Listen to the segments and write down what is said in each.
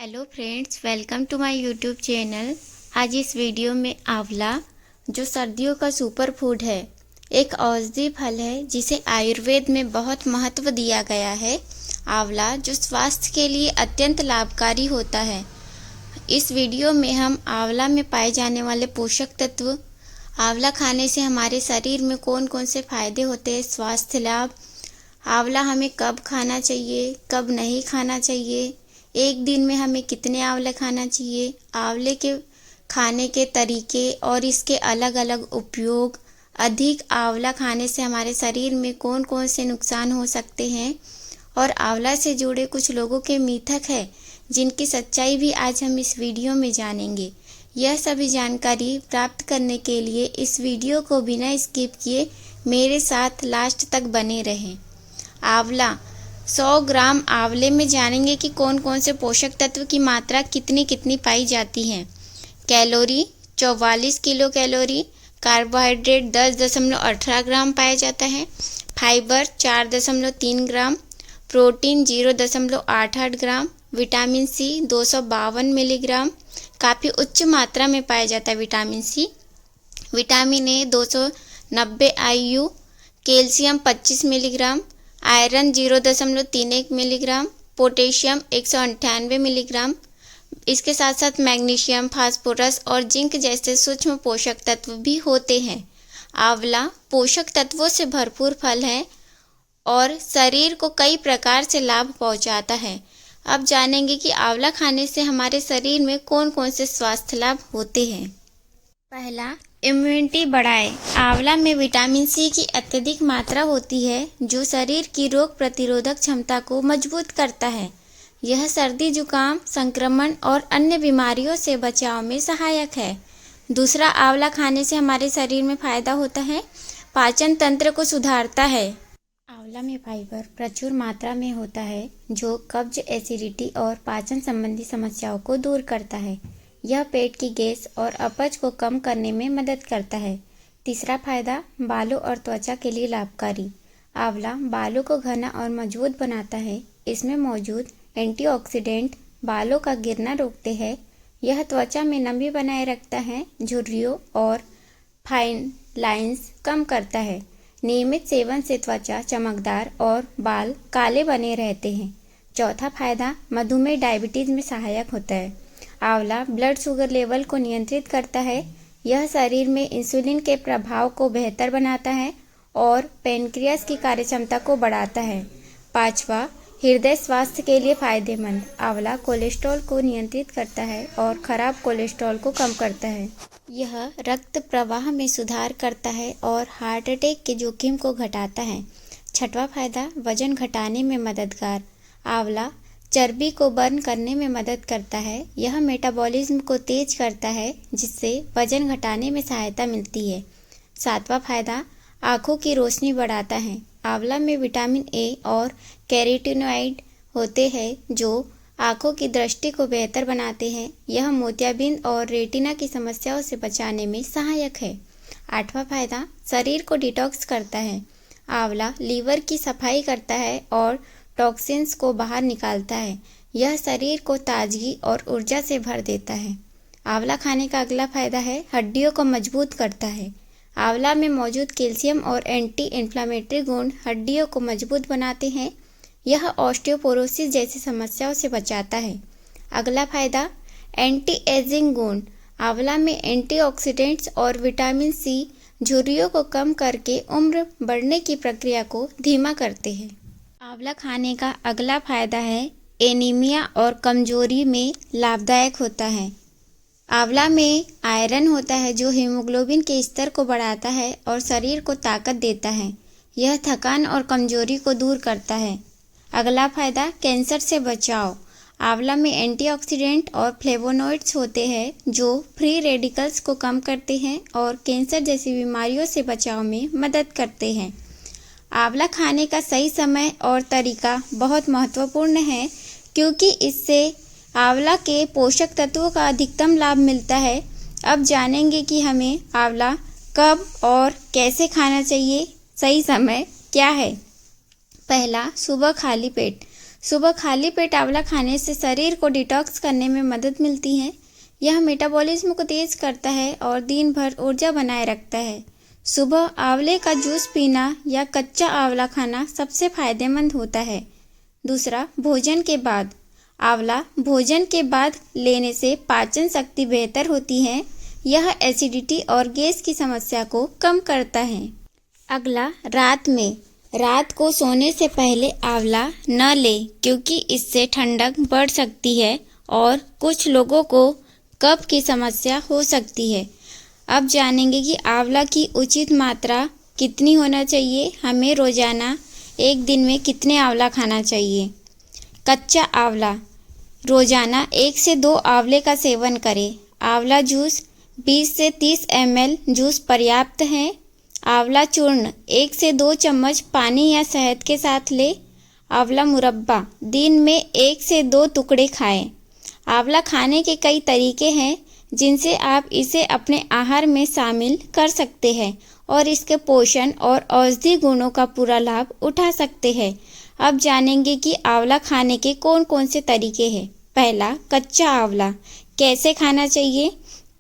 Hello friends, welcome to my YouTube channel. आज इस video में आंवला, जो सर्दियों का सुपर फूड है, एक औषधि फल है जिसे आयुर्वेद में बहुत महत्व दिया गया है। आंवला जो स्वास्थ्य के लिए अत्यंत लाभकारी होता है। इस वीडियो में हम आंवला में पाए जाने वाले पोषक तत्व, आंवला खाने से हमारे शरीर में कौन कौन से फायदे होते हैं, स्वास्थ्य लाभ, आंवला हमें कब खाना चाहिए, कब नहीं खाना चाहिए, एक दिन में हमें कितने आंवले खाना चाहिए, आंवले के खाने के तरीके और इसके अलग अलग उपयोग, अधिक आंवला खाने से हमारे शरीर में कौन कौन से नुकसान हो सकते हैं और आंवला से जुड़े कुछ लोगों के मिथक है जिनकी सच्चाई भी आज हम इस वीडियो में जानेंगे। यह सभी जानकारी प्राप्त करने के लिए इस वीडियो को बिना स्किप किए मेरे साथ लास्ट तक बने रहें। आंवला 100 ग्राम आंवले में जानेंगे कि कौन कौन से पोषक तत्व की मात्रा कितनी कितनी पाई जाती है। Calorie 44 kilo calorie, carbohydrate 10.18 gram पाया जाता है, fibre 4.3 gram, protein 0.88 gram, vitamin C 252 milligram, काफ़ी उच्च मात्रा में पाया जाता है vitamin C, vitamin A 290 IU, calcium 25 milligram, iron 0.31 milligram, potassium 198 milligram. इसके साथ साथ मैग्नीशियम, फास्फोरस और जिंक जैसे सूक्ष्म पोषक तत्व भी होते हैं। आंवला पोषक तत्वों से भरपूर फल है और शरीर को कई प्रकार से लाभ पहुंचाता है। अब जानेंगे कि आंवला खाने से हमारे शरीर में कौन कौन से स्वास्थ्य लाभ होते हैं। पहला, इम्यूनिटी बढ़ाए। आंवला में विटामिन सी की अत्यधिक मात्रा होती है जो शरीर की रोग प्रतिरोधक क्षमता को मजबूत करता है। यह सर्दी, जुकाम, संक्रमण और अन्य बीमारियों से बचाव में सहायक है। दूसरा, आंवला खाने से हमारे शरीर में फायदा होता है, पाचन तंत्र को सुधारता है। आंवला में फाइबर प्रचुर मात्रा में होता है जो कब्ज, एसिडिटी और पाचन संबंधी समस्याओं को दूर करता है। यह पेट की गैस और अपच को कम करने में मदद करता है। तीसरा फायदा, बालों और त्वचा के लिए लाभकारी। आंवला बालों को घना और मजबूत बनाता है। इसमें मौजूद एंटीऑक्सीडेंट बालों का गिरना रोकते हैं। यह त्वचा में नमी बनाए रखता है, झुर्रियों और फाइन लाइंस कम करता है। नियमित सेवन से त्वचा चमकदार और बाल काले बने रहते हैं। चौथा फायदा, मधुमेह डायबिटीज में सहायक होता है। आंवला ब्लड शुगर लेवल को नियंत्रित करता है। यह शरीर में इंसुलिन के प्रभाव को बेहतर बनाता है और पेनक्रियास की कार्यक्षमता को बढ़ाता है। पांचवा, हृदय स्वास्थ्य के लिए फायदेमंद। आंवला कोलेस्ट्रॉल को नियंत्रित करता है और खराब कोलेस्ट्रॉल को कम करता है। यह रक्त प्रवाह में सुधार करता है और हार्ट अटैक के जोखिम को घटाता है। छठवां फायदा, वजन घटाने में मददगार। आंवला चर्बी को बर्न करने में मदद करता है। यह मेटाबॉलिज्म को तेज करता है जिससे वजन घटाने में सहायता मिलती है। सातवां फायदा, आँखों की रोशनी बढ़ाता है। आंवला में विटामिन ए और कैरोटीनॉइड होते हैं जो आँखों की दृष्टि को बेहतर बनाते हैं। यह मोतियाबिंद और रेटिना की समस्याओं से बचाने में सहायक है। आठवां फायदा, शरीर को डिटॉक्स करता है। आंवला लीवर की सफाई करता है और टॉक्सिन्स को बाहर निकालता है। यह शरीर को ताजगी और ऊर्जा से भर देता है। आंवला खाने का अगला फायदा है, हड्डियों को मजबूत करता है। आंवला में मौजूद कैल्शियम और एंटी इन्फ्लामेटरी गुण हड्डियों को मजबूत बनाते हैं। यह ऑस्टियोपोरोसिस जैसी समस्याओं से बचाता है। अगला फायदा, एंटी एजिंग गुण। आंवला में एंटीऑक्सीडेंट्स और विटामिन सी झुर्रियों को कम करके उम्र बढ़ने की प्रक्रिया को धीमा करते हैं। आंवला खाने का अगला फायदा है, एनीमिया और कमजोरी में लाभदायक होता है। आंवला में आयरन होता है जो हीमोग्लोबिन के स्तर को बढ़ाता है और शरीर को ताकत देता है। यह थकान और कमजोरी को दूर करता है। अगला फायदा, कैंसर से बचाव। आंवला में एंटीऑक्सीडेंट और फ्लेवोनॉइड्स होते हैं जो फ्री रेडिकल्स को कम करते हैं और कैंसर जैसी बीमारियों से बचाव में मदद करते हैं। आंवला खाने का सही समय और तरीका बहुत महत्वपूर्ण है क्योंकि इससे आंवला के पोषक तत्वों का अधिकतम लाभ मिलता है। अब जानेंगे कि हमें आंवला कब और कैसे खाना चाहिए। सही समय क्या है। पहला, सुबह खाली पेट। सुबह खाली पेट आंवला खाने से शरीर को डिटॉक्स करने में मदद मिलती है। यह मेटाबॉलिज्म को तेज करता है और दिन भर ऊर्जा बनाए रखता है। सुबह आंवले का जूस पीना या कच्चा आंवला खाना सबसे फायदेमंद होता है। दूसरा, भोजन के बाद आंवला भोजन के बाद लेने से पाचन शक्ति बेहतर होती है। यह एसिडिटी और गैस की समस्या को कम करता है। अगला, रात को सोने से पहले आंवला न लें क्योंकि इससे ठंडक बढ़ सकती है और कुछ लोगों को कफ की समस्या हो सकती है। अब जानेंगे कि आंवला की उचित मात्रा कितनी होना चाहिए। हमें रोजाना एक दिन में कितने आंवला खाना चाहिए। कच्चा आंवला रोजाना 1 से 2 आंवले का सेवन करें। आंवला जूस 20 से 30 ml जूस पर्याप्त है। आंवला चूर्ण 1 से 2 चम्मच पानी या शहद के साथ ले। आंवला मुरब्बा दिन में 1 से 2 टुकड़े खाएं। आंवला खाने के कई तरीके हैं जिनसे आप इसे अपने आहार में शामिल कर सकते हैं और इसके पोषण और औषधि गुणों का पूरा लाभ उठा सकते हैं। अब जानेंगे कि आंवला खाने के कौन कौन से तरीके हैं। पहला, कच्चा आंवला कैसे खाना चाहिए।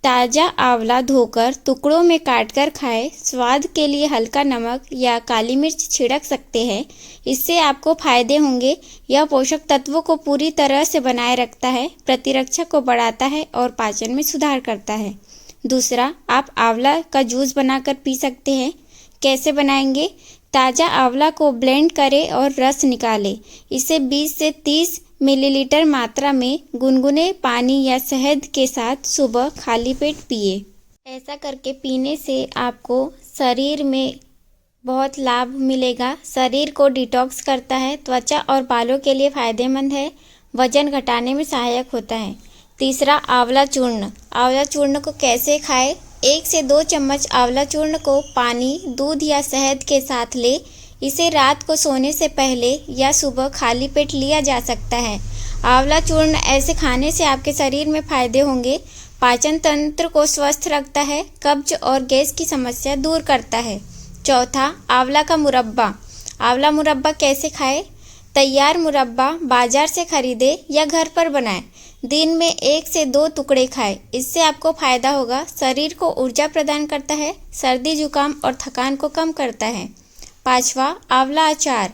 ताज़ा आंवला धोकर टुकड़ों में काटकर खाएं। स्वाद के लिए हल्का नमक या काली मिर्च छिड़क सकते हैं। इससे आपको फायदे होंगे। यह पोषक तत्वों को पूरी तरह से बनाए रखता है, प्रतिरक्षा को बढ़ाता है और पाचन में सुधार करता है। दूसरा, आप आंवला का जूस बनाकर पी सकते हैं। कैसे बनाएंगे। ताज़ा आंवला को ब्लेंड करें और रस निकालें। इसे 20 से 30 मिलीलीटर मात्रा में गुनगुने पानी या शहद के साथ सुबह खाली पेट पिए। ऐसा करके पीने से आपको शरीर में बहुत लाभ मिलेगा। शरीर को डिटॉक्स करता है, त्वचा और बालों के लिए फायदेमंद है, वजन घटाने में सहायक होता है। तीसरा, आंवला चूर्ण। आंवला चूर्ण को कैसे खाएं। 1 से 2 चम्मच आंवला चूर्ण को पानी, दूध या शहद के साथ ले। इसे रात को सोने से पहले या सुबह खाली पेट लिया जा सकता है। आंवला चूर्ण ऐसे खाने से आपके शरीर में फायदे होंगे। पाचन तंत्र को स्वस्थ रखता है, कब्ज और गैस की समस्या दूर करता है। चौथा, आंवला का मुरब्बा। आंवला मुरब्बा कैसे खाएं। तैयार मुरब्बा बाजार से खरीदे या घर पर बनाएं। दिन में 1 से 2 टुकड़े खाएं। इससे आपको फायदा होगा। शरीर को ऊर्जा प्रदान करता है, सर्दी जुकाम और थकान को कम करता है। पांचवा, आंवला अचार।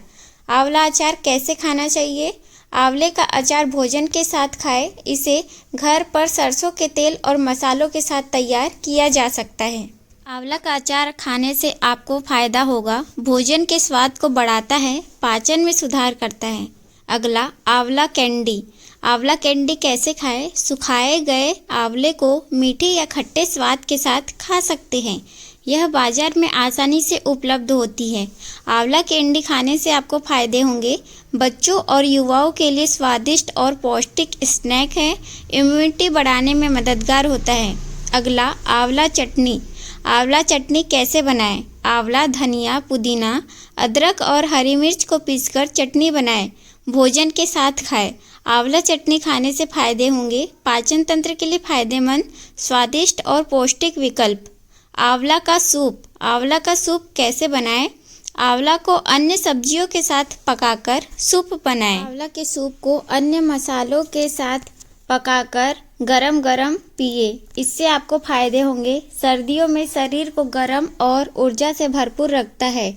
आंवला अचार कैसे खाना चाहिए। आंवले का अचार भोजन के साथ खाएं। इसे घर पर सरसों के तेल और मसालों के साथ तैयार किया जा सकता है। आंवला का अचार खाने से आपको फायदा होगा। भोजन के स्वाद को बढ़ाता है, पाचन में सुधार करता है। अगला, आंवला कैंडी। आंवला कैंडी कैसे खाएं। सुखाए गए आंवले को मीठे या खट्टे स्वाद के साथ खा सकते हैं। यह बाजार में आसानी से उपलब्ध होती है। आंवला कैंडी खाने से आपको फायदे होंगे। बच्चों और युवाओं के लिए स्वादिष्ट और पौष्टिक स्नैक है। इम्यूनिटी बढ़ाने में मददगार होता है। अगला, आंवला चटनी। आंवला चटनी कैसे बनाएं। आंवला, धनिया, पुदीना, अदरक और हरी मिर्च को पीसकर चटनी बनाएं। भोजन के साथ खाएं। आंवला चटनी खाने से फायदे होंगे। पाचन तंत्र के लिए फायदेमंद, स्वादिष्ट और पौष्टिक विकल्प। आंवला का सूप। आंवला का सूप कैसे बनाएं। आंवला को अन्य सब्जियों के साथ पकाकर सूप बनाएं। आंवला के सूप को अन्य मसालों के साथ पकाकर गरम गरम पिए। इससे आपको फायदे होंगे। सर्दियों में शरीर को गर्म और ऊर्जा से भरपूर रखता है।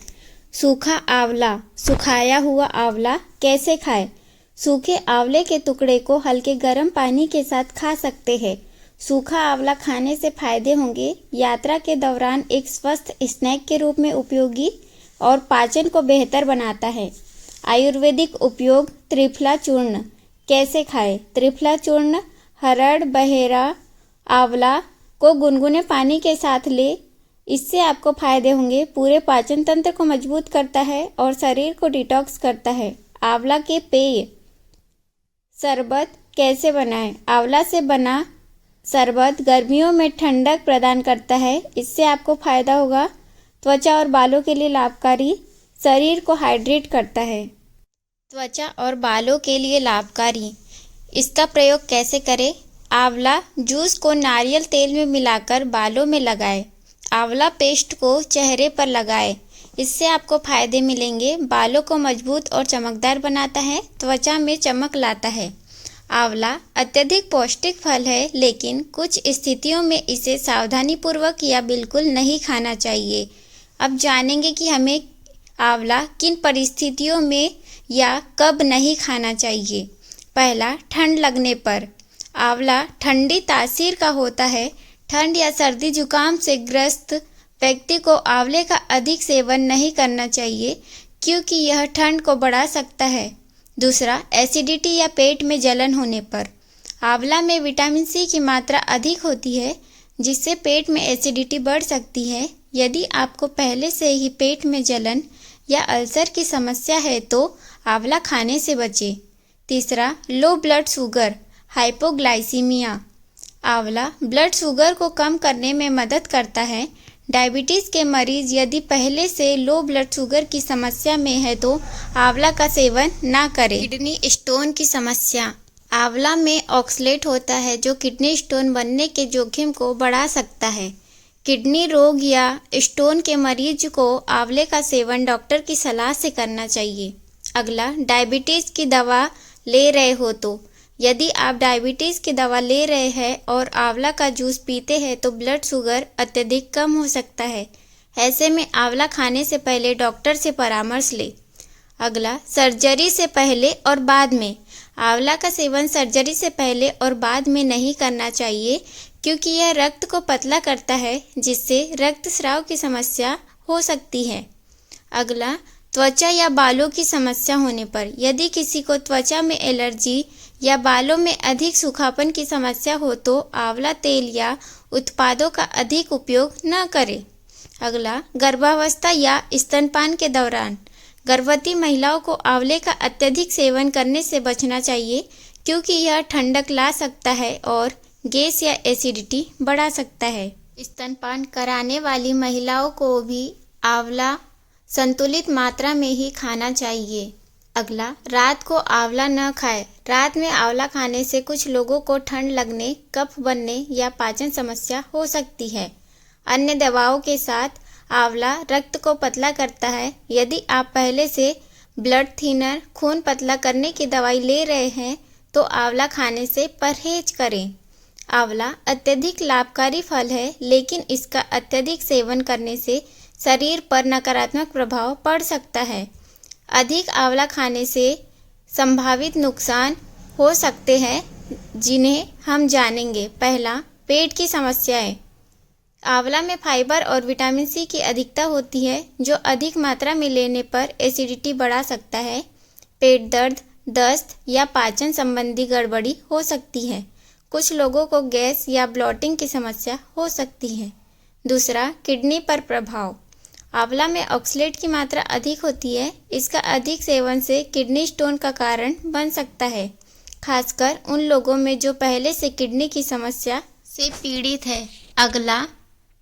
सूखा आंवला। सुखाया हुआ आंवला कैसे खाएं। सूखे आंवले के टुकड़े को हल्के गर्म पानी के साथ खा सकते हैं। सूखा आंवला खाने से फायदे होंगे। यात्रा के दौरान एक स्वस्थ स्नैक के रूप में उपयोगी और पाचन को बेहतर बनाता है। आयुर्वेदिक उपयोग। त्रिफला चूर्ण कैसे खाएं। त्रिफला चूर्ण हरड़, बहेरा आंवला को गुनगुने पानी के साथ ले। इससे आपको फायदे होंगे। पूरे पाचन तंत्र को मजबूत करता है और शरीर को डिटॉक्स करता है। आंवला के पेय। शरबत कैसे बनाएं। आंवला से बना शरबत गर्मियों में ठंडक प्रदान करता है। इससे आपको फायदा होगा। त्वचा और बालों के लिए लाभकारी, शरीर को हाइड्रेट करता है। त्वचा और बालों के लिए लाभकारी। इसका प्रयोग कैसे करें। आंवला जूस को नारियल तेल में मिलाकर बालों में लगाएं। आंवला पेस्ट को चेहरे पर लगाएं। इससे आपको फायदे मिलेंगे। बालों को मजबूत और चमकदार बनाता है, त्वचा में चमक लाता है। आंवला अत्यधिक पौष्टिक फल है, लेकिन कुछ स्थितियों में इसे सावधानीपूर्वक या बिल्कुल नहीं खाना चाहिए। अब जानेंगे कि हमें आंवला किन परिस्थितियों में या कब नहीं खाना चाहिए। पहला, ठंड लगने पर। आंवला ठंडी तासीर का होता है। ठंड या सर्दी जुकाम से ग्रस्त व्यक्ति को आंवले का अधिक सेवन नहीं करना चाहिए, क्योंकि यह ठंड को बढ़ा सकता है। दूसरा, एसिडिटी या पेट में जलन होने पर। आंवला में विटामिन सी की मात्रा अधिक होती है, जिससे पेट में एसिडिटी बढ़ सकती है। यदि आपको पहले से ही पेट में जलन या अल्सर की समस्या है तो आंवला खाने से बचें। तीसरा, लो ब्लड शुगर, हाइपोग्लाइसीमिया। आंवला ब्लड शुगर को कम करने में मदद करता है। डायबिटीज़ के मरीज यदि पहले से लो ब्लड शुगर की समस्या में है तो आंवला का सेवन ना करें। किडनी स्टोन की समस्या। आंवला में ऑक्सलेट होता है जो किडनी स्टोन बनने के जोखिम को बढ़ा सकता है। किडनी रोग या स्टोन के मरीज को आंवले का सेवन डॉक्टर की सलाह से करना चाहिए। अगला, डायबिटीज़ की दवा ले रहे हो तो। यदि आप डायबिटीज़ की दवा ले रहे हैं और आंवला का जूस पीते हैं तो ब्लड शुगर अत्यधिक कम हो सकता है। ऐसे में आंवला खाने से पहले डॉक्टर से परामर्श लें। अगला, सर्जरी से पहले और बाद में। आंवला का सेवन सर्जरी से पहले और बाद में नहीं करना चाहिए, क्योंकि यह रक्त को पतला करता है, जिससे रक्तस्राव की समस्या हो सकती है। अगला, त्वचा या बालों की समस्या होने पर। यदि किसी को त्वचा में एलर्जी या बालों में अधिक सूखापन की समस्या हो तो आंवला तेल या उत्पादों का अधिक उपयोग न करें। अगला, गर्भावस्था या स्तनपान के दौरान। गर्भवती महिलाओं को आंवले का अत्यधिक सेवन करने से बचना चाहिए, क्योंकि यह ठंडक ला सकता है और गैस या एसिडिटी बढ़ा सकता है। स्तनपान कराने वाली महिलाओं को भी आंवला संतुलित मात्रा में ही खाना चाहिए। अगला, रात को आंवला न खाएं। रात में आंवला खाने से कुछ लोगों को ठंड लगने, कफ बनने या पाचन समस्या हो सकती है। अन्य दवाओं के साथ आंवला रक्त को पतला करता है। यदि आप पहले से ब्लड थिनर, खून पतला करने की दवाई ले रहे हैं तो आंवला खाने से परहेज करें। आंवला अत्यधिक लाभकारी फल है, लेकिन इसका अत्यधिक सेवन करने से शरीर पर नकारात्मक प्रभाव पड़ सकता है। अधिक आंवला खाने से संभावित नुकसान हो सकते हैं, जिन्हें हम जानेंगे। पहला, पेट की समस्याएं। आंवला में फाइबर और विटामिन सी की अधिकता होती है, जो अधिक मात्रा में लेने पर एसिडिटी बढ़ा सकता है। पेट दर्द, दस्त या पाचन संबंधी गड़बड़ी हो सकती है। कुछ लोगों को गैस या ब्लॉटिंग की समस्या हो सकती है। दूसरा, किडनी पर प्रभाव। आंवला में ऑक्सलेट की मात्रा अधिक होती है। इसका अधिक सेवन से किडनी स्टोन का कारण बन सकता है, खासकर उन लोगों में जो पहले से किडनी की समस्या से पीड़ित है। अगला,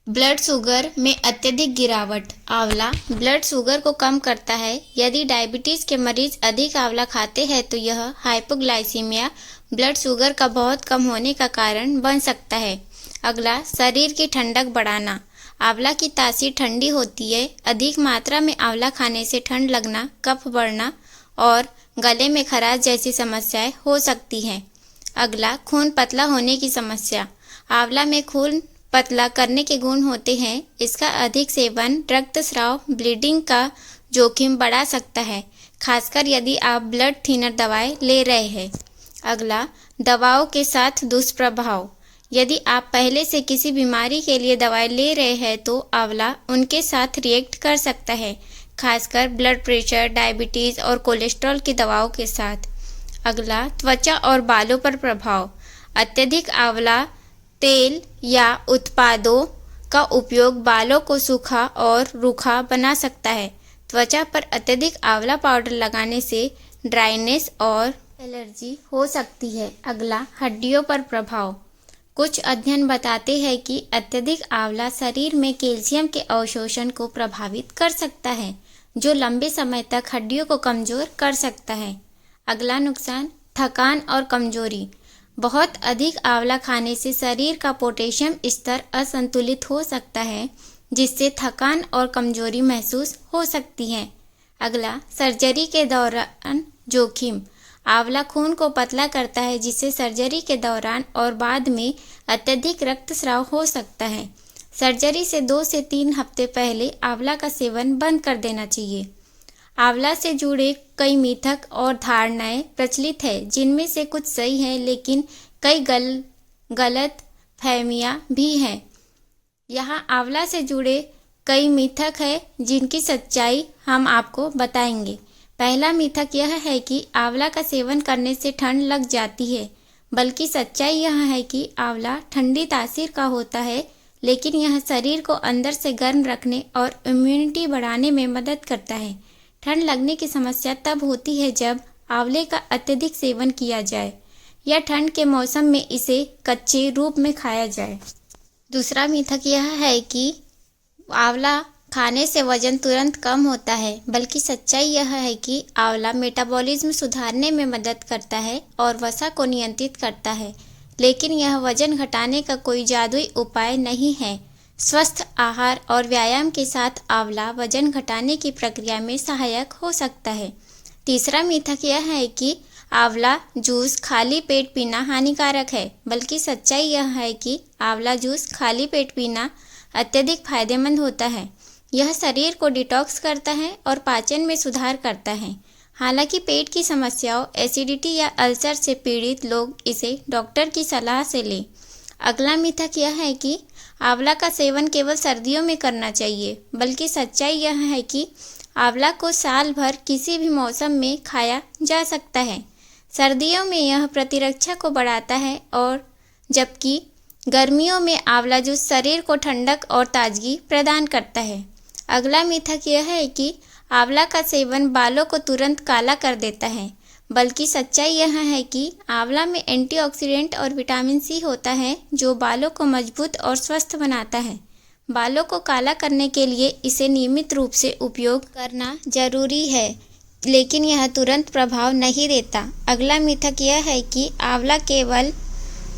ब्लड शुगर में अत्यधिक गिरावट। आंवला ब्लड शुगर को कम करता है। यदि डायबिटीज़ के मरीज अधिक आंवला खाते हैं तो यह हाइपोग्लाइसीमिया, ब्लड शुगर का बहुत कम होने का कारण बन सकता है। अगला, शरीर की ठंडक बढ़ाना। आंवला की तासीर ठंडी होती है। अधिक मात्रा में आंवला खाने से ठंड लगना, कफ बढ़ना और गले में खराश जैसी समस्याएं हो सकती हैं। अगला, खून पतला होने की समस्या। आंवला में खून पतला करने के गुण होते हैं। इसका अधिक सेवन रक्तस्राव, ब्लीडिंग का जोखिम बढ़ा सकता है, खासकर यदि आप ब्लड थिनर दवाएं ले रहे हैं। अगला, दवाओं के साथ दुष्प्रभाव। यदि आप पहले से किसी बीमारी के लिए दवाई ले रहे हैं तो आंवला उनके साथ रिएक्ट कर सकता है, खासकर ब्लड प्रेशर, डायबिटीज़ और कोलेस्ट्रॉल की दवाओं के साथ। अगला, त्वचा और बालों पर प्रभाव। अत्यधिक आंवला तेल या उत्पादों का उपयोग बालों को सूखा और रूखा बना सकता है। त्वचा पर अत्यधिक आंवला पाउडर लगाने से ड्राइनेस और एलर्जी हो सकती है। अगला, हड्डियों पर प्रभाव। कुछ अध्ययन बताते हैं कि अत्यधिक आंवला शरीर में कैल्शियम के अवशोषण को प्रभावित कर सकता है, जो लंबे समय तक हड्डियों को कमजोर कर सकता है। अगला नुकसान, थकान और कमजोरी। बहुत अधिक आंवला खाने से शरीर का पोटेशियम स्तर असंतुलित हो सकता है, जिससे थकान और कमजोरी महसूस हो सकती है। अगला, सर्जरी के दौरान जोखिम। आंवला खून को पतला करता है, जिससे सर्जरी के दौरान और बाद में अत्यधिक रक्तस्राव हो सकता है। सर्जरी से 2 से 3 हफ्ते पहले आंवला का सेवन बंद कर देना चाहिए। आंवला से जुड़े कई मिथक और धारणाएं प्रचलित है, जिनमें से कुछ सही हैं, लेकिन कई गलत फहमियां भी हैं। यहाँ आंवला से जुड़े कई मिथक है, जिनकी सच्चाई हम आपको बताएंगे। पहला मिथक यह है कि आंवला का सेवन करने से ठंड लग जाती है, बल्कि सच्चाई यह है कि आंवला ठंडी तासीर का होता है, लेकिन यह शरीर को अंदर से गर्म रखने और इम्यूनिटी बढ़ाने में मदद करता है। ठंड लगने की समस्या तब होती है जब आंवले का अत्यधिक सेवन किया जाए या ठंड के मौसम में इसे कच्चे रूप में खाया जाए। दूसरा मिथक यह है कि आंवला खाने से वजन तुरंत कम होता है, बल्कि सच्चाई यह है कि आंवला मेटाबॉलिज्म सुधारने में मदद करता है और वसा को नियंत्रित करता है, लेकिन यह वजन घटाने का कोई जादुई उपाय नहीं है। स्वस्थ आहार और व्यायाम के साथ आंवला वजन घटाने की प्रक्रिया में सहायक हो सकता है। तीसरा मिथक यह है कि आंवला जूस खाली पेट पीना हानिकारक है, बल्कि सच्चाई यह है कि आंवला जूस खाली पेट पीना अत्यधिक फायदेमंद होता है। यह शरीर को डिटॉक्स करता है और पाचन में सुधार करता है। हालांकि पेट की समस्याओं, एसिडिटी या अल्सर से पीड़ित लोग इसे डॉक्टर की सलाह से लें। अगला मिथक यह है कि आंवला का सेवन केवल सर्दियों में करना चाहिए, बल्कि सच्चाई यह है कि आंवला को साल भर किसी भी मौसम में खाया जा सकता है। सर्दियों में यह प्रतिरक्षा को बढ़ाता है और जबकि गर्मियों में आंवला जूस शरीर को ठंडक और ताजगी प्रदान करता है। अगला मिथक यह है कि आंवला का सेवन बालों को तुरंत काला कर देता है, बल्कि सच्चाई यह है कि आंवला में एंटीऑक्सीडेंट और विटामिन सी होता है, जो बालों को मजबूत और स्वस्थ बनाता है। बालों को काला करने के लिए इसे नियमित रूप से उपयोग करना जरूरी है, लेकिन यह तुरंत प्रभाव नहीं देता। अगला मिथक यह है कि आंवला केवल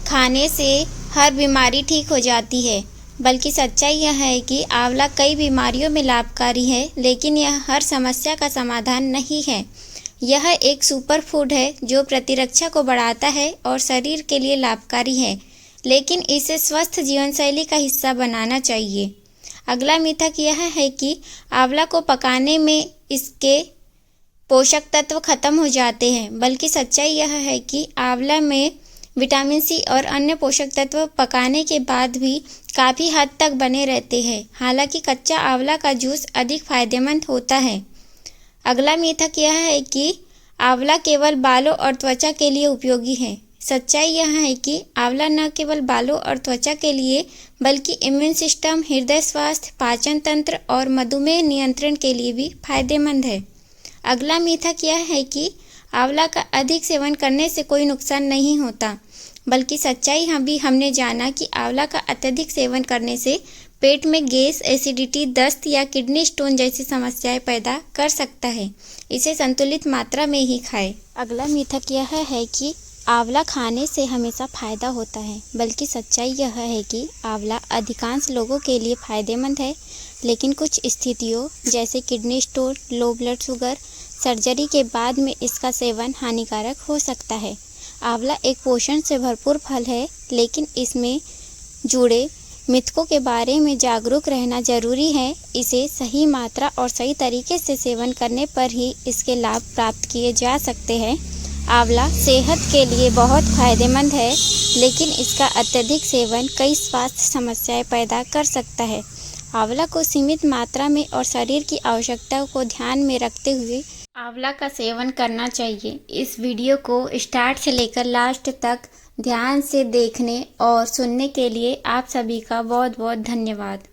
खाने से हर बीमारी ठीक हो जाती है, बल्कि सच्चाई यह है कि आंवला कई बीमारियों में लाभकारी है, लेकिन यह हर समस्या का समाधान नहीं है। यह एक सुपर फूड है जो प्रतिरक्षा को बढ़ाता है और शरीर के लिए लाभकारी है, लेकिन इसे स्वस्थ जीवनशैली का हिस्सा बनाना चाहिए। अगला मिथक यह है कि आंवला को पकाने में इसके पोषक तत्व खत्म हो जाते हैं, बल्कि सच्चाई यह है कि आंवला में विटामिन सी और अन्य पोषक तत्व पकाने के बाद भी काफ़ी हद तक बने रहते हैं। हालांकि कच्चा आंवला का जूस अधिक फायदेमंद होता है। अगला मिथक यह है कि आंवला केवल बालों और त्वचा के लिए उपयोगी है। सच्चाई यह है कि आंवला न केवल बालों और त्वचा के लिए, बल्कि इम्यून सिस्टम, हृदय स्वास्थ्य, पाचन तंत्र और मधुमेह नियंत्रण के लिए भी फायदेमंद है। अगला मिथक यह है कि आंवला का अधिक सेवन करने से कोई नुकसान नहीं होता, बल्कि सच्चाई हमने जाना कि आंवला का अत्यधिक सेवन करने से पेट में गैस, एसिडिटी, दस्त या किडनी स्टोन जैसी समस्याएं पैदा कर सकता है। इसे संतुलित मात्रा में ही खाएं। अगला मिथक यह है कि आंवला खाने से हमेशा फायदा होता है, बल्कि सच्चाई यह है कि आंवला अधिकांश लोगों के लिए फायदेमंद है, लेकिन कुछ स्थितियों जैसे kidney stone, low blood sugar, surgery के बाद में इसका सेवन हानिकारक हो सकता है। आंवला एक पोषण से भरपूर फल है, लेकिन इसमें जुड़े मिथकों के बारे में जागरूक रहना जरूरी है। इसे सही मात्रा और सही तरीके से सेवन करने पर ही इसके लाभ प्राप्त किए जा सकते हैं। आंवला सेहत के लिए बहुत फायदेमंद है, लेकिन इसका अत्यधिक सेवन कई स्वास्थ्य समस्याएं पैदा कर सकता है। आंवला को सीमित मात्रा में और शरीर की आवश्यकताओं को ध्यान में रखते हुए आंवला का सेवन करना चाहिए। इस वीडियो को स्टार्ट से लेकर लास्ट तक ध्यान से देखने और सुनने के लिए आप सभी का बहुत बहुत धन्यवाद।